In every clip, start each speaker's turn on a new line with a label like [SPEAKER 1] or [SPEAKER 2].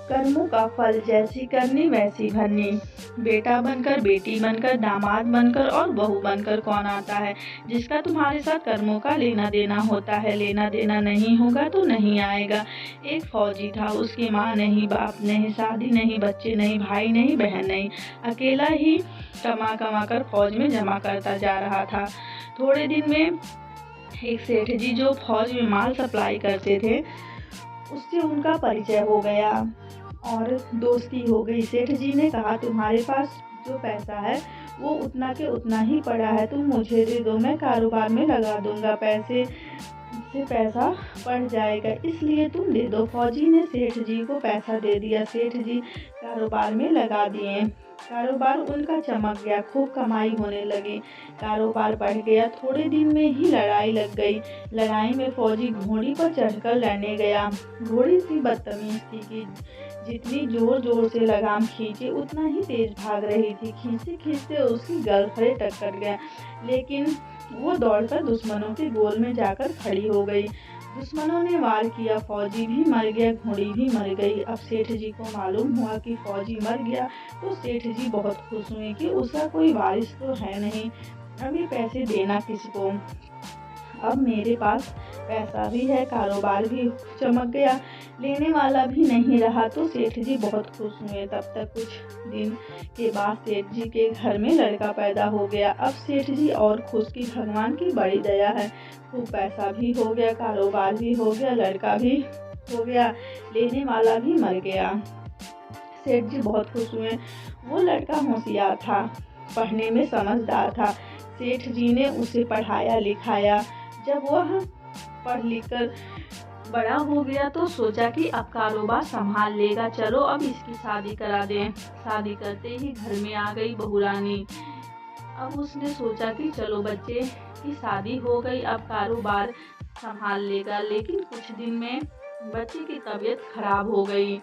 [SPEAKER 1] कर्मों का फल जैसी करनी वैसी भरनी। बेटा बनकर, बेटी बनकर, दामाद बनकर और बहू बनकर कौन आता है जिसका तुम्हारे साथ कर्मों का लेना देना होता है। लेना देना नहीं होगा तो नहीं आएगा। एक फौजी था, उसकी माँ नहीं, बाप नहीं, शादी नहीं, बच्चे नहीं, भाई नहीं, बहन नहीं, अकेला ही कमा कमा कर फौज में जमा करता जा रहा था। थोड़े दिन में एक सेठ जी जो फौज में माल सप्लाई करते थे, उससे उनका परिचय हो गया और दोस्ती हो गई। सेठ जी ने कहा, तुम्हारे पास जो पैसा है वो उतना के उतना ही पड़ा है, तुम मुझे दे दो, मैं कारोबार में लगा दूंगा, पैसे से पैसा बढ़ जाएगा, इसलिए तुम दे दो। फौजी ने सेठ जी को पैसा दे दिया। सेठ जी कारोबार में लगा दिए। कारोबार उनका चमक गया, खूब कमाई होने लगी, कारोबार बढ़ गया। थोड़े दिन में ही लड़ाई लग गई। लड़ाई में फौजी घोड़ी पर चढ़कर लड़ने गया। घोड़ी इतनी बदतमीज थी कि जितनी जोर जोर से लगाम खींचे उतना ही तेज भाग रही थी। खींचते खींचते उसकी गलफड़े टक्कर गया, लेकिन वो दौड़कर दुश्मनों के गोल में जाकर खड़ी हो गई। दुश्मनों ने वार किया, फौजी भी मर गया, घोड़ी भी मर गई। अब सेठ जी को मालूम हुआ कि फौजी मर गया तो सेठ जी बहुत खुश हुए कि उसका कोई वारिस तो है नहीं, अभी पैसे देना किसको। अब मेरे पास पैसा भी है, कारोबार भी चमक गया, लेने वाला भी नहीं रहा, तो सेठ जी बहुत खुश हुए। तब तक कुछ दिन के बाद सेठ जी के घर में लड़का पैदा हो गया। अब सेठ जी और खुश की भगवान की बड़ी दया है, खूब पैसा भी हो गया, कारोबार भी हो गया, लड़का भी हो गया, लेने वाला भी मर गया। सेठ जी बहुत खुश हुए। वो लड़का होशियार था, पढ़ने में समझदार था। सेठ जी ने उसे पढ़ाया लिखाया। जब वह पढ़ लिख कर बड़ा हो गया तो सोचा कि अब कारोबार संभाल लेगा, चलो अब इसकी शादी करा दें। शादी करते ही घर में आ गई बहू रानी। अब उसने सोचा कि चलो बच्चे की शादी हो गई, अब कारोबार संभाल लेगा। लेकिन कुछ दिन में बच्चे की तबीयत खराब हो गई।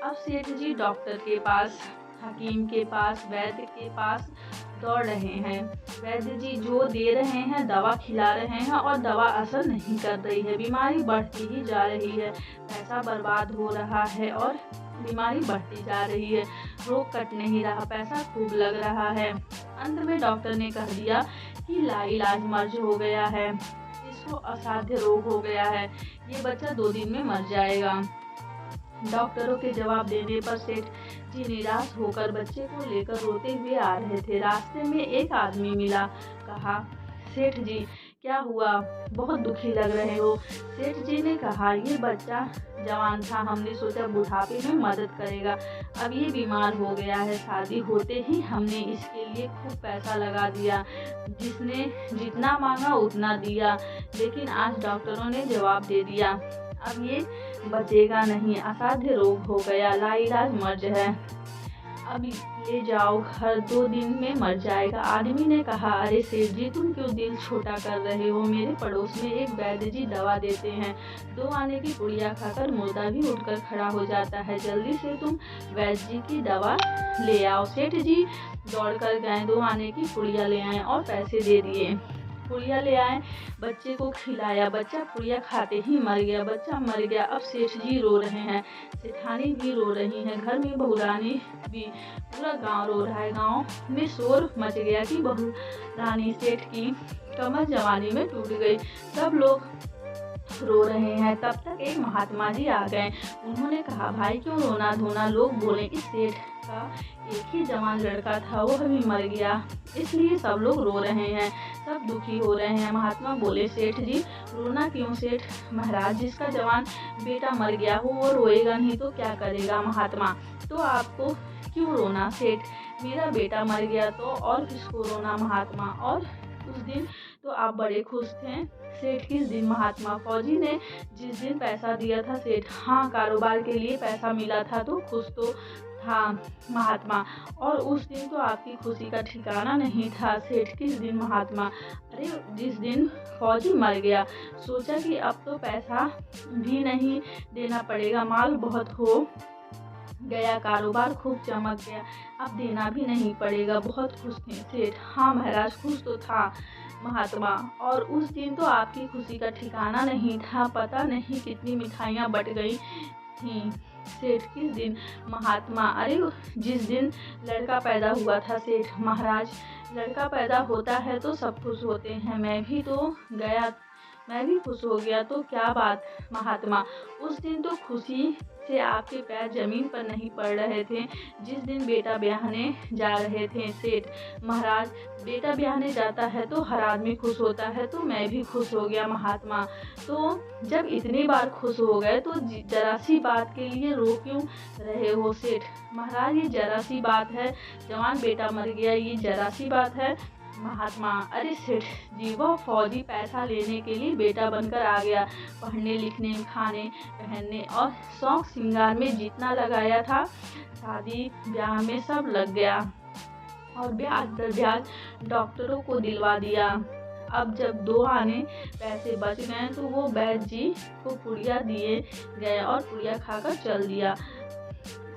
[SPEAKER 1] अब सेठ जी डॉक्टर के पास, हकीम के पास, वैद्य के पास दौड़ रहे हैं। वैद्य जी जो दे रहे हैं, दवा खिला रहे हैं और दवा असर नहीं कर रही है, बीमारी बढ़ती ही जा रही है, पैसा बर्बाद हो रहा है और बीमारी बढ़ती जा रही है, रोग कट नहीं रहा, पैसा खूब लग रहा है। अंत में डॉक्टर ने कह दिया कि लाइलाज मर्ज हो गया है, इसको असाध्य रोग हो गया है, ये बच्चा 2 दिन में मर जाएगा। डॉक्टरों के जवाब देने पर सेठ जी निराश होकर बच्चे को लेकर रोते हुए आ रहे थे। रास्ते में एक आदमी मिला। कहा, सेठ जी क्या हुआ, बहुत दुखी लग रहे हो। सेठ जी ने कहा, ये बच्चा जवान था, हमने सोचा बुढ़ापे में मदद करेगा, अब ये बीमार हो गया है, शादी होते ही हमने इसके लिए खूब पैसा लगा दिया, जिसने जितना मांगा उतना दिया, लेकिन आज डॉक्टरों ने जवाब दे दिया अब ये बचेगा नहीं, असाध्य रोग हो गया, लाइलाज मर्ज है, अब ले जाओ घर, 2 दिन में मर जाएगा। आदमी ने कहा, अरे सेठ जी तुम क्यों दिल छोटा कर रहे हो, मेरे पड़ोस में एक वैद्य जी दवा देते हैं, 2 आने की पुड़िया खाकर मुर्दा भी उठकर खड़ा हो जाता है, जल्दी से तुम वैद्य जी की दवा ले आओ। सेठ जी दौड़ कर गए, 2 आने की पुड़िया ले आए और पैसे दे दिए। पुड़िया ले आए, बच्चे को खिलाया, बच्चा पुड़िया खाते ही मर गया, बच्चा मर गया। अब सेठ जी रो रहे हैं, सेठानी भी रो रही हैं, घर में बहू रानी भी, पूरा गांव रो रहा है। गांव में शोर मच गया कि बहू रानी सेठ की कमर जवानी में टूट गई, सब लोग रो रहे हैं। तब तक एक महात्मा जी आ गए। उन्होंने कहा, भाई क्यों रोना धोना, लोग बोले इस सेठ का एक ही जवान लड़का था, वह भी मर गया, इसलिए सब लोग रो रहे हैं, सब दुखी हो रहे हैं। महात्मा बोले, सेठ जी रोना क्यों। सेठ महाराज, जिसका जवान बेटा मर गया हो वो रोएगा नहीं तो क्या करेगा। महात्मा, तो आपको क्यों रोना। सेठ, मेरा बेटा मर गया तो और किसको रोना। महात्मा, और उस दिन तो आप बड़े खुश थे। सेठ, किस दिन। महात्मा, फौजी ने जिस दिन पैसा दिया था। सेठ, हाँ, कारोबार के लिए पैसा मिला था तो खुश तो था। महात्मा, और उस दिन तो आपकी खुशी का ठिकाना नहीं था। सेठ, किस दिन। महात्मा, अरे जिस दिन फौजी मर गया, सोचा कि अब तो पैसा भी नहीं देना पड़ेगा, माल बहुत हो गया, कारोबार खूब चमक गया, अब देना भी नहीं पड़ेगा, बहुत खुश थे। सेठ, हाँ महाराज, खुश तो था। महात्मा, और उस दिन तो आपकी खुशी का ठिकाना नहीं था, पता नहीं कितनी मिठाइयाँ बट गई थीं। सेठ किस दिन? महात्मा अरे जिस दिन लड़का पैदा हुआ था। सेठ महाराज लड़का पैदा होता है तो सब खुश होते हैं, मैं भी खुश हो गया, तो क्या बात? महात्मा उस दिन तो खुशी से आपके पैर जमीन पर नहीं पड़ रहे थे जिस दिन बेटा ब्याहने जा रहे थे। सेठ महाराज बेटा ब्याहने जाता है तो हर आदमी खुश होता है, तो मैं भी खुश हो गया। महात्मा तो जब इतनी बार खुश हो गए तो जरा सी बात के लिए रो क्यों रहे हो? सेठ महाराज ये जरा सी बात है, जवान बेटा मर गया, ये जरा सी बात है। महात्मा अरे सेठ जी वह फौजी पैसा लेने के लिए बेटा बनकर आ गया, पढ़ने लिखने खाने पहनने और शौक श्रृंगार में जितना लगाया था शादी ब्याह में सब लग गया और ब्याज दर ब्याज डॉक्टरों को दिलवा दिया। अब जब 2 आने पैसे बच गए तो वो वैद्य जी को पुड़िया दिए गए और पुड़िया खाकर चल दिया।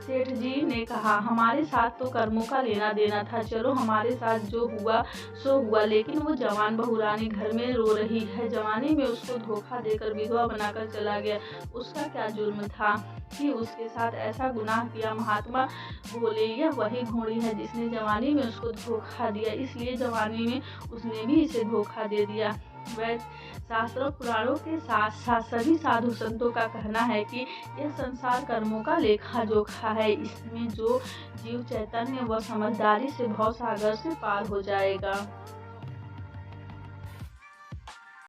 [SPEAKER 1] सेठ जी ने कहा हमारे साथ तो कर्मों का लेना देना था, चलो हमारे साथ जो हुआ सो हुआ, लेकिन वो जवान बहू रानी घर में रो रही है, जवानी में उसको धोखा देकर विधवा बनाकर चला गया, उसका क्या जुर्म था कि उसके साथ ऐसा गुनाह किया? महात्मा बोले यह वही घोड़ी है जिसने जवानी में उसको धोखा दिया, इसलिए जवानी में उसने भी इसे धोखा दे दिया। वैद्य शास्त्रों पुराणों के साथ साथ सभी साधु संतों का कहना है कि यह संसार कर्मों का लेखा जोखा है, इसमें जो जीव चैतन्य व समझदारी से भव सागर से पार हो जाएगा।